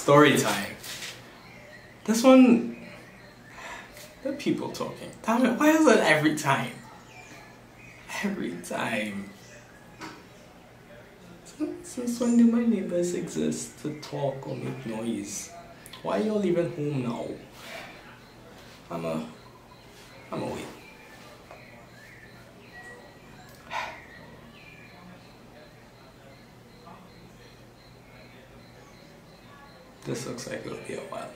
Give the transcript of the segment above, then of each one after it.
story time. This one, the people talking. Damn it, why is it every time? Every time. Since when do my neighbors exist to talk or make noise? Why are y'all even home now? I'm away. This looks like it'll be a while.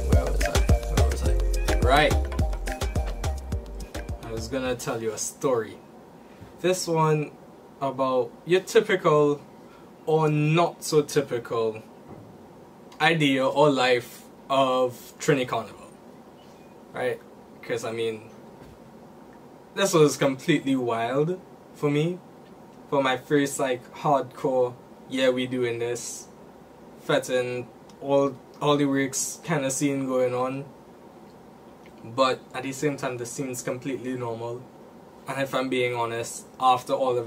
Where was I? Right. I was gonna tell you a story. This one about your typical or not so typical idea or life of Trinity Carnival. Right? Because I mean, this was completely wild for me. For my first like hardcore, yeah, we doing this, fetting all the works kind of scene going on, but at the same time the scene's completely normal. And if I'm being honest, after all of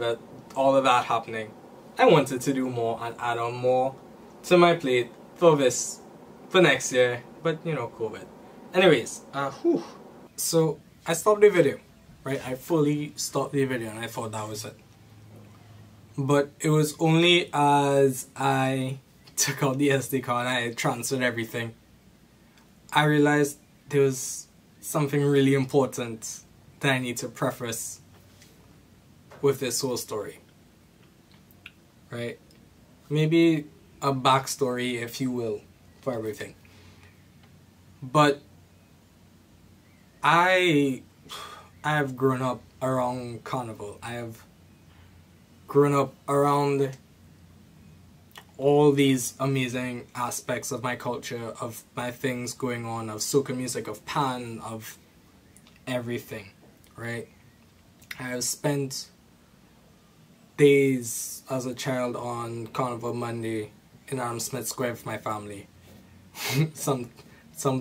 that happening, I wanted to do more and add on more to my plate for next year, but you know, COVID. Anyways, so I stopped the video, right? I fully stopped the video and I thought that was it. But it was only as I took out the SD card and I transferred everything, I realized there was something really important that I need to preface with this whole story. Right? Maybe a backstory, if you will, for everything. But I have grown up around Carnival. I have grown up around all these amazing aspects of my culture, of my things going on, of soca music, of pan, of everything, right? I have spent days as a child on Carnival Monday in Smith Square with my family. some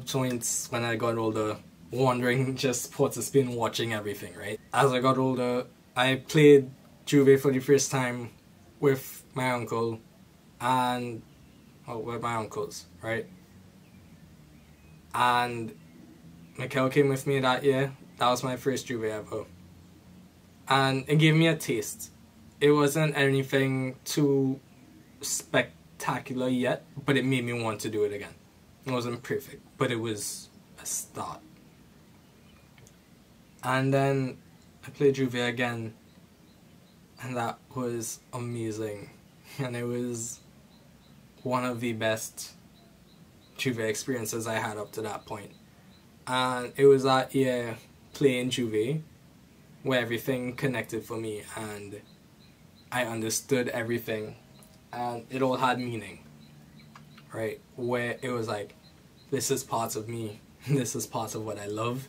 points when I got older, wandering just Port of Spain, watching everything, right? As I got older, I played Juve for the first time with my uncle and with my uncles, right? And Mikhail came with me that year. That was my first Juve ever, and it gave me a taste. It wasn't anything too spectacular yet, but it made me want to do it again. It wasn't perfect, but it was a start. And then I played Juve again, and that was amazing. And it was one of the best Juve experiences I had up to that point. And it was that year playing Juve where everything connected for me and I understood everything and it all had meaning, right? Where it was like, this is part of me, this is part of what I love,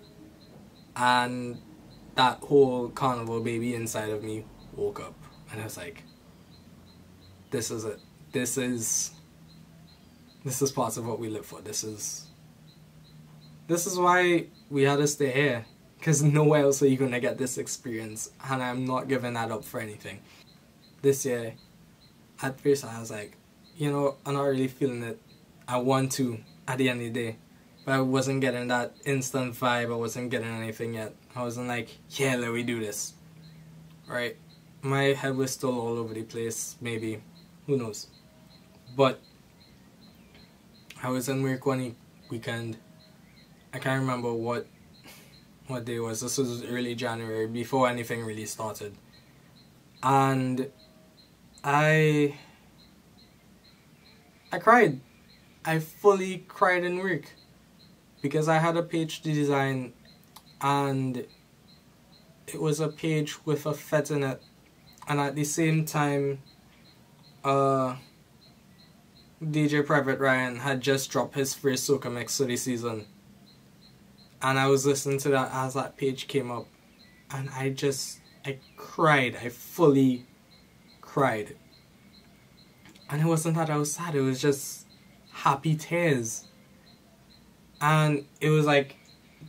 and that whole Carnival baby inside of me woke up and I was like, this is it. This is part of what we live for. This is why we had to stay here, because nowhere else are you gonna get this experience, and I'm not giving that up for anything. This year, at first I was like, you know, I'm not really feeling it. I want to at the end of the day, but I wasn't getting that instant vibe. I wasn't getting anything yet. I wasn't like, yeah, let me do this, right? My head was still all over the place, maybe, who knows. But I was in work one weekend. I can't remember what day it was. This was early January, before anything really started. And I cried. I fully cried in work. Because I had a page to design and it was a page with a fet in it. And at the same time, DJ Private Ryan had just dropped his first soca mix of the season. And I was listening to that as that page came up. And I cried. I fully cried. And it wasn't that I was sad, it was just happy tears. And it was like,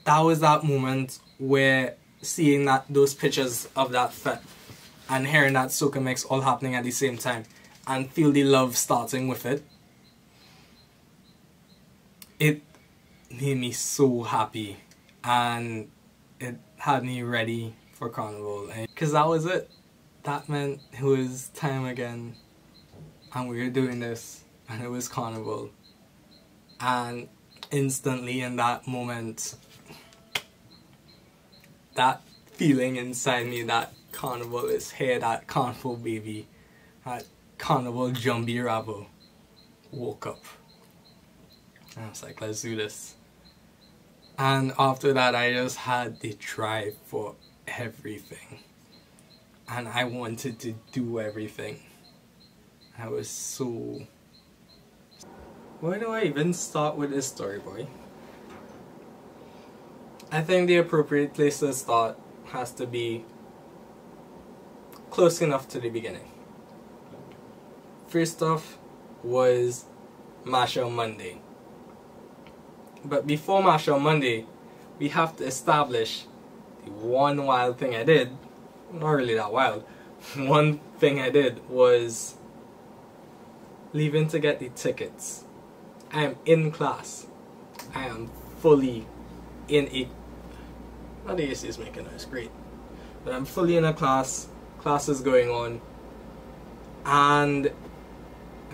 that was that moment where seeing those pictures of that fet and hearing that soca mix all happening at the same time and feel the love starting with it, it made me so happy, and it had me ready for Carnival, because that was it. That meant it was time again, and we were doing this, and it was Carnival. And instantly in that moment, that feeling inside me that Carnival is here, that Carnival baby, that Carnival Jumbie Rabo woke up. And I was like, let's do this. And after that, I just had the drive for everything. And I wanted to do everything. I was so... Where do I even start with this story, boy? I think the appropriate place to start has to be close enough to the beginning. First off was Marshall Monday. But before Marshall Monday, we have to establish the one wild thing I did. Not really that wild. One thing I did was leaving to get the tickets. I am in class. I am fully in a... Not the AC is making noise, great. But I'm fully in a class. Class is going on. And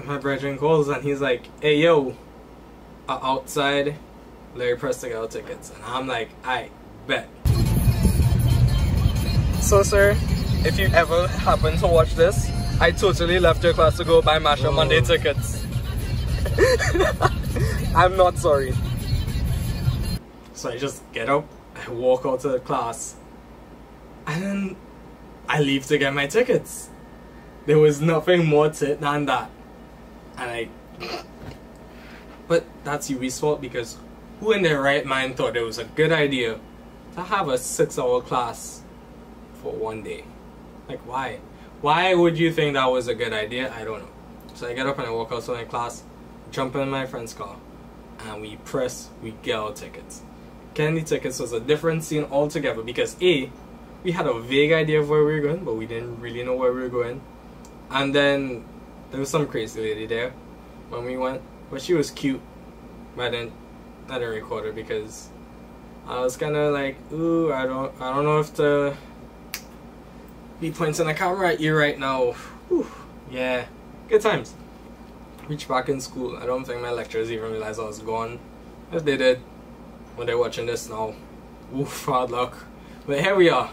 my brethren calls and he's like, hey yo, outside, Larry Press to get our tickets. And I'm like, I bet. So sir, if you ever happen to watch this, I totally left your class to go buy Marshall Monday tickets. I'm not sorry. So I just get up, I walk out to the class, and then I leave to get my tickets. There was nothing more to it than that. And but that's Yui's fault, because who in their right mind thought it was a good idea to have a 6-hour class for one day? Like, why? Why would you think that was a good idea? I don't know. So I get up and I walk out to my class, jump in my friend's car, and we get our tickets. Getting the tickets was a different scene altogether, because A, we had a vague idea of where we were going, but we didn't really know where we were going. And then there was some crazy lady there when we went, but she was cute. But I didn't record her because I was kind of like, ooh, I don't know if to be pointing the camera at you right now. Whew. Yeah, good times. Reached back in school. I don't think my lecturers even realized I was gone. If they did, when they're watching this now, oof, hard luck. But here we are.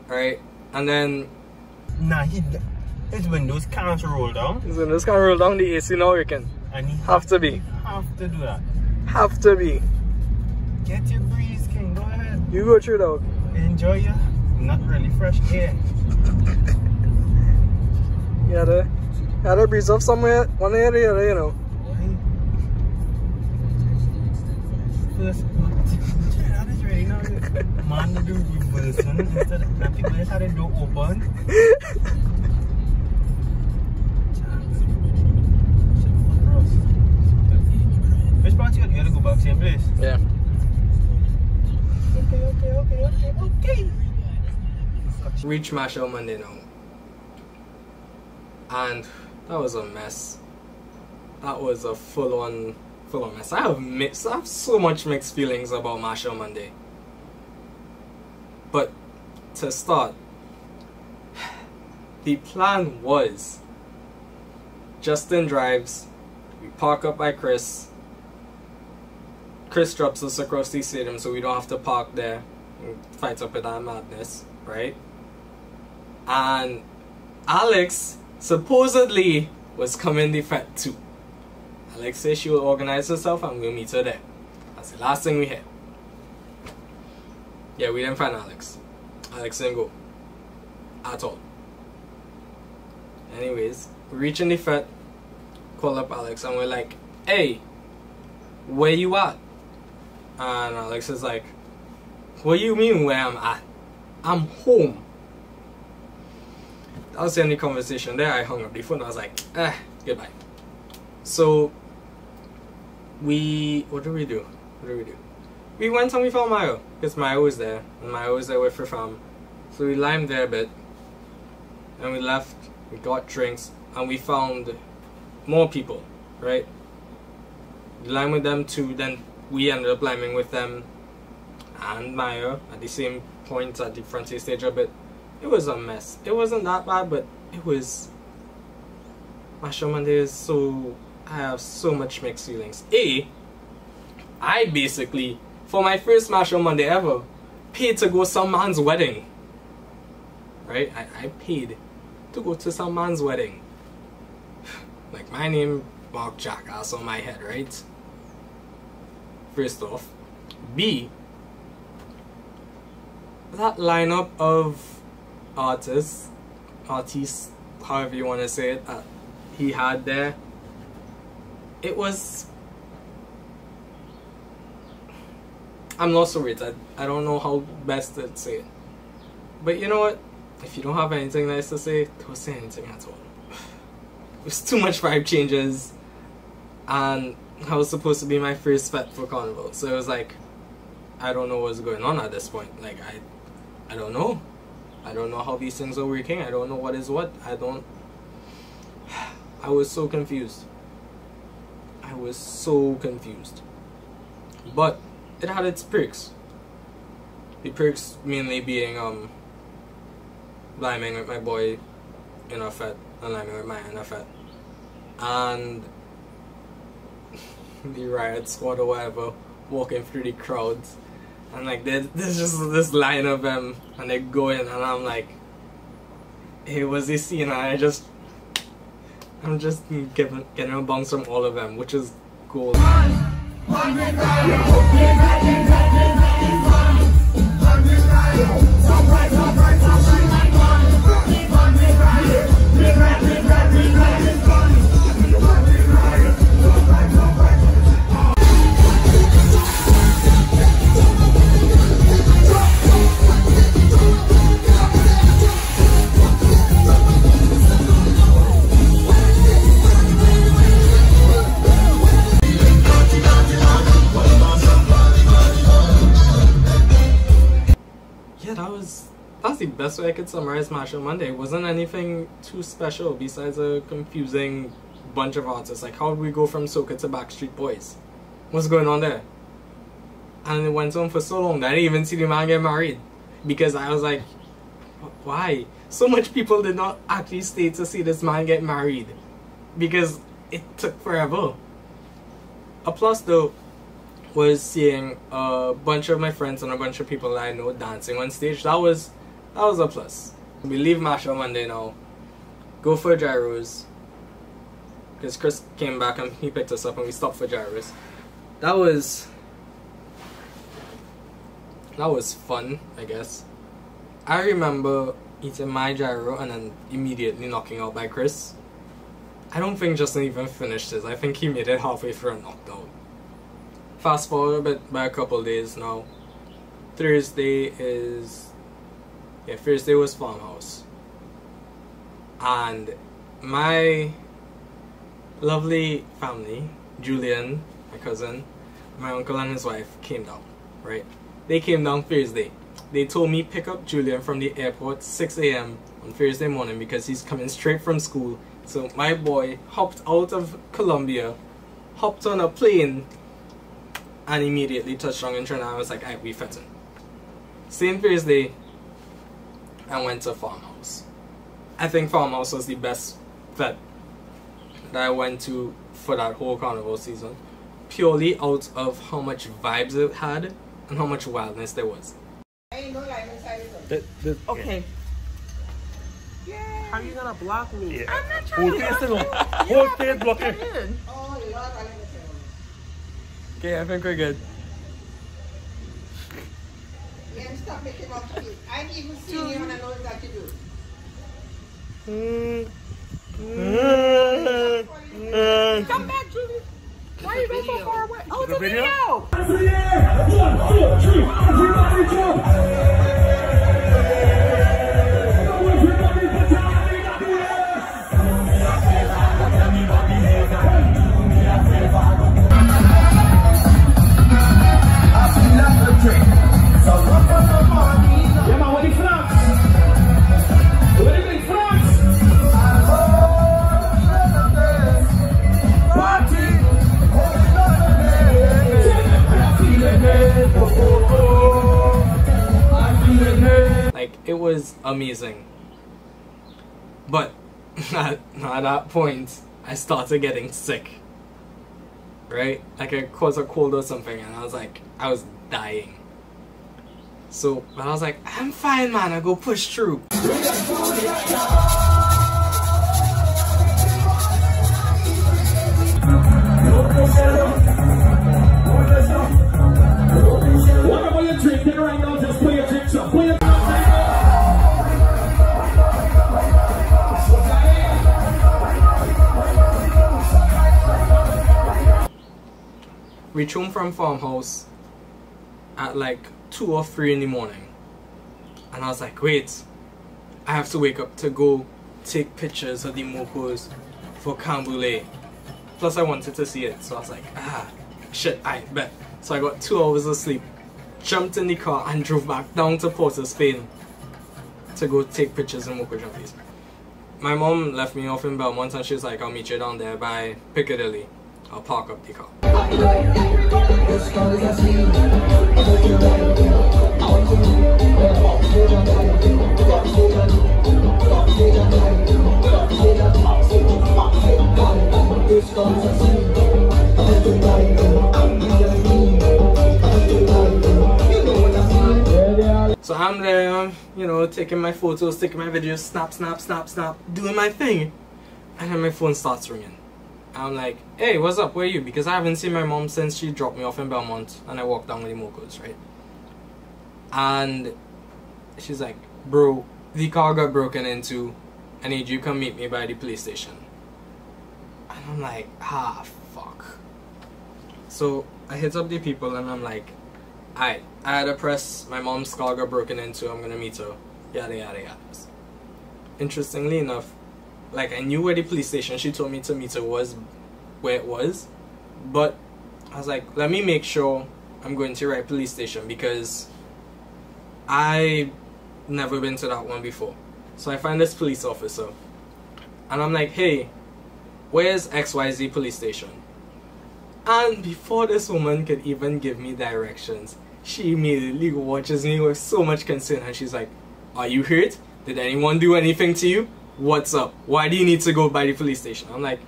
Alright, and then... Nah, his windows can't roll down. His windows can't roll down, the AC now working. And he have to be. Have to do that. Have to be. Get your breeze, King, go ahead. You go through, dog. Enjoy your not really fresh air. You had to breeze off somewhere, one area, you know. First, that is really not man to do reversing instead of people just had the door open. Which part you gotta go back, same place? Yeah. Okay. Reach Marshall Monday now. And that was a mess. That was a full-on mess. I have so much mixed feelings about Marshall Monday. But to start, the plan was Justin drives, we park up by Chris drops us across the stadium so we don't have to park there and fight up with that madness, right? And Alex supposedly was coming the Fed too. Alex says she will organize herself and we'll meet her there. That's the last thing we hear. Yeah, we didn't find Alex. Alex didn't go. At all. Anyways, we reach in the Fed, call up Alex and we're like, hey, where you at? And Alex is like, what do you mean where I'm at? I'm home. That was the only conversation there. I hung up the phone. I was like, goodbye. So what do we do? We went and we found Mayo, because Mayo was there, and Mayo was there with her fam. So we limed there a bit, and we left, we got drinks, and we found more people, right? We limed with them too, then we ended up liming with them and Maya at the same point at the frontier stage a bit. It was a mess. It wasn't that bad, but it was... Masho Monday is so... I have so much mixed feelings. I basically, for my first Masho Monday ever, paid to go to some man's wedding. Right? I paid to go to some man's wedding. Like, my name, Mark Jackass on my head, right? First off. B, that lineup of artists, however you want to say it, he had there, it was... I'm lost for it. I don't know how best to say it. But you know what? If you don't have anything nice to say, don't say anything at all. It was too much vibe changes, and I was supposed to be my first fet for Carnival, so it was like, I don't know what's going on at this point. Like, I don't know. I don't know how these things are working. I don't know what is what. I was so confused. I was so confused. But it had its perks. The perks mainly being liming with my boy in a fet and liming with Maya in a fet. And the riot squad or whatever walking through the crowds, and like there's just this line of them and they're going, and I'm like, hey, was this scene? And I'm just getting a bounce from all of them, which is cool. That's the best way I could summarize Masho Monday. It wasn't anything too special besides a confusing bunch of artists. Like, how did we go from Soca to Backstreet Boys? What's going on there? And it went on for so long that I didn't even see the man get married. Because I was like, why? So much people did not actually stay to see this man get married. Because it took forever. A plus though was seeing a bunch of my friends and a bunch of people that I know dancing on stage. That was a plus. We leave Masho Monday now, go for gyros, because Chris came back and he picked us up and we stopped for gyros. That was fun, I guess. I remember eating my gyro and then immediately knocking out by Chris. I don't think Justin even finished his. I think he made it halfway through and knocked out. Fast forward a bit by a couple days now. Thursday was Farmhouse. And my lovely family, Julian, my cousin, my uncle and his wife came down, right? They came down Thursday. They told me pick up Julian from the airport 6 a.m. on Thursday morning because he's coming straight from school. So my boy hopped out of Colombia, hopped on a plane, and immediately touched down in Trinidad. I was like, alright, we fitting. Same Thursday, I went to Farmhouse. I think Farmhouse was the best vet that I went to for that whole Carnival season. Purely out of how much vibes it had and how much wildness there was. Okay. Yeah. How are you gonna block me? Yeah. I'm not trying to Whole face blocking. Okay, I think we're good. Yeah, stop making up to you. I didn't even see you and I know that you do. Come back, Julie. Why are you going so far away? Oh, it's a video. Yeah, man, what the flags? was amazing. But at that point, I started getting sick. Right? Like I caught a cold or something, and I was dying. So, but I was like, I'm fine, man. I go push through. Whatever you're drinking right now, just put your drinks up. Reach home from farmhouse at like 2 or 3 in the morning, and I was like, wait, I have to wake up to go take pictures of the mokos for Carnival. Plus I wanted to see it, so I was like, shit, I bet. So I got 2 hours of sleep, jumped in the car and drove back down to Port of Spain to go take pictures of moko jumpies. My mom left me off in Belmont and she was like, I'll meet you down there by Piccadilly. I'll park up the car. So I'm there, you know, taking my photos, taking my videos, snap, snap, snap, snap, doing my thing. And then my phone starts ringing. I'm like, hey, what's up, where are you? Because I haven't seen my mom since she dropped me off in Belmont and I walked down with the mokos, right? And she's like, bro, the car got broken into. I need you to come meet me by the police station. And I'm like, fuck. So I hit up the people and I'm like, I had a press, my mom's car got broken into, I'm gonna meet her, yada yada yada. Interestingly enough, like I knew where the police station she told me to meet her was, where it was, but I was like, let me make sure I'm going to the right police station because I never been to that one before. So I find this police officer and I'm like, hey, where's XYZ police station? And before this woman could even give me directions, she immediately watches me with so much concern and she's like, are you hurt? Did anyone do anything to you? What's up? Why do you need to go by the police station? I'm like,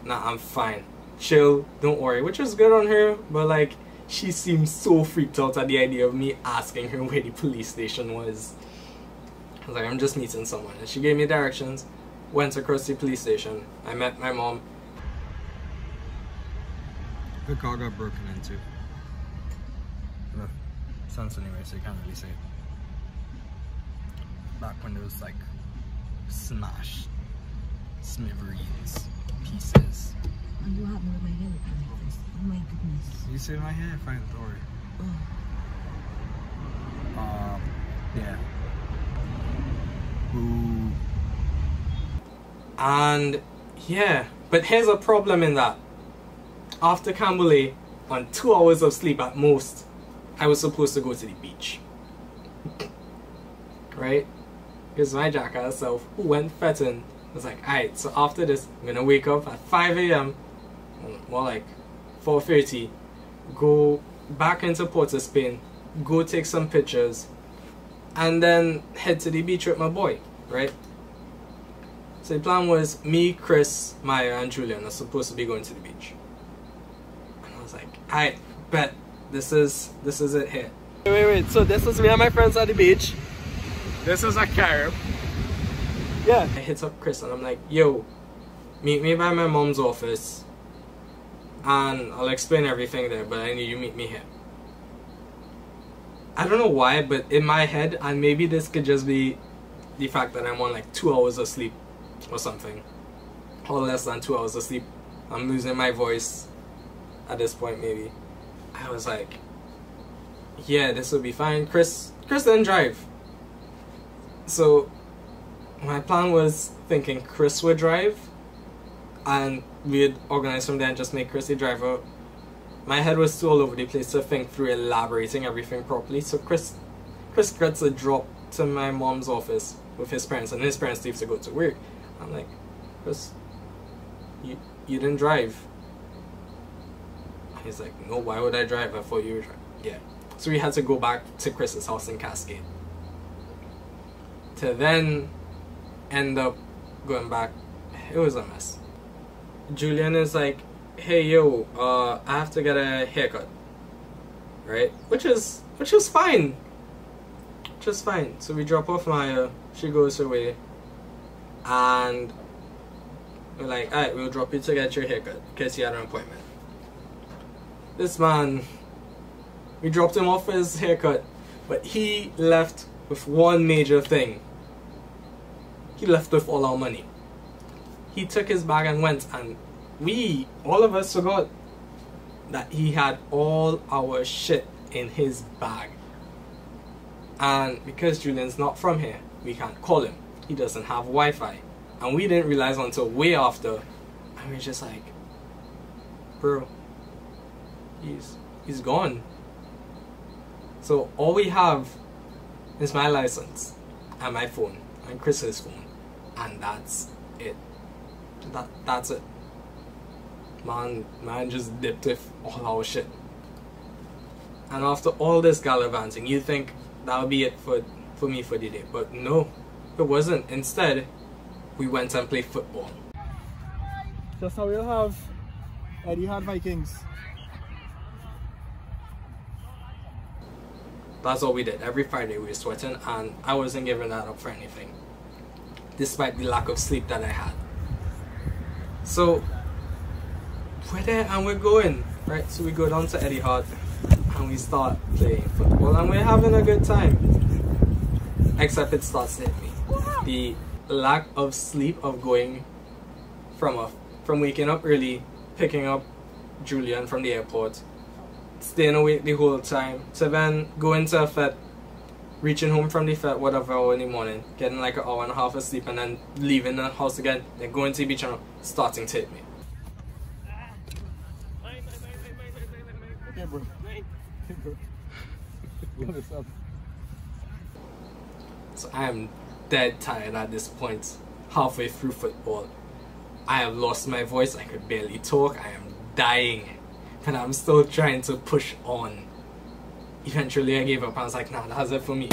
nah, I'm fine. Chill, don't worry. Which was good on her, but like, she seemed so freaked out at the idea of me asking her where the police station was. I was like, I'm just meeting someone. And she gave me directions, went across the police station. I met my mom. The car got broken into. The sun's anyway, so you can't really see it. Back windows like smashed, smithereens, pieces. And what happened with my hair looking like this? Oh my goodness. You see my hair? Fine, don't worry. Oh. Yeah. Ooh. And yeah, but here's a problem in that. After Carnival, on 2 hours of sleep at most, I was supposed to go to the beach. Right? Because my jackass self, who went fetting, was like, alright, so after this, I'm gonna wake up at 5 AM, more like 4:30, go back into Port of Spain, go take some pictures, and then head to the beach with my boy, right? So the plan was me, Chris, Maya, and Julian are supposed to be going to the beach. And I was like, alright, bet, this is it here. Wait, so this is me and my friends at the beach. This is a carib. Yeah. I hit up Chris and I'm like, yo, meet me by my mom's office and I'll explain everything there, but I need you to meet me here. I don't know why, but in my head, and maybe this could just be the fact that I'm on like 2 hours of sleep or something, or less than 2 hours of sleep. I'm losing my voice at this point maybe. I was like, yeah, this will be fine. Chris didn't drive. So my plan was thinking Chris would drive and we'd organize from there and just make Chris the driver. My head was too all over the place to think through elaborating everything properly. So Chris gets a drop to my mom's office with his parents, and his parents leave to go to work. I'm like, Chris, you didn't drive. He's like, no, why would I drive? I thought you were driving. Yeah. So we had to go back to Chris's house in Cascade. to then end up going back. It was a mess. Julian is like, hey yo, I have to get a haircut, right? Which is fine. Just fine. So we drop off Maya, she goes her way, and we're like, alright, we'll drop you to get your haircut because you had an appointment. This man, we dropped him off for his haircut, but he left with one major thing. He left with all our money. He took his bag and went, and all of us forgot that he had all our shit in his bag. And because Julian's not from here, we can't call him. He doesn't have Wi-Fi. And we didn't realize until way after. And we're just like, bro, he's gone. So all we have is my license and my phone and Chris's phone. And that's it. That's it. Man just dipped with all our shit. And after all this gallivanting, you think that would be it for me for the day. But no, it wasn't. Instead, we went and played football. Just how we'll have Eddie had Vikings. That's all we did. Every Friday we were sweating, and I wasn't giving that up for anything, despite the lack of sleep that I had. So we're there and we're going, right? So we go down to Eddie Hart and we start playing football, and we're having a good time. Except it starts to hit me. The lack of sleep of going from waking up early, picking up Julian from the airport, staying awake the whole time, to then going to a fete, reaching home from the fete whatever hour in the morning, getting like an hour and a half of sleep, and then leaving the house again, then going to the beach and starting to hit me. Yeah, bro. Hey, bro. What's up? So I am dead tired at this point. Halfway through football, I have lost my voice. I could barely talk. I am dying, and I'm still trying to push on. Eventually I gave up. I was like, nah, that's it for me.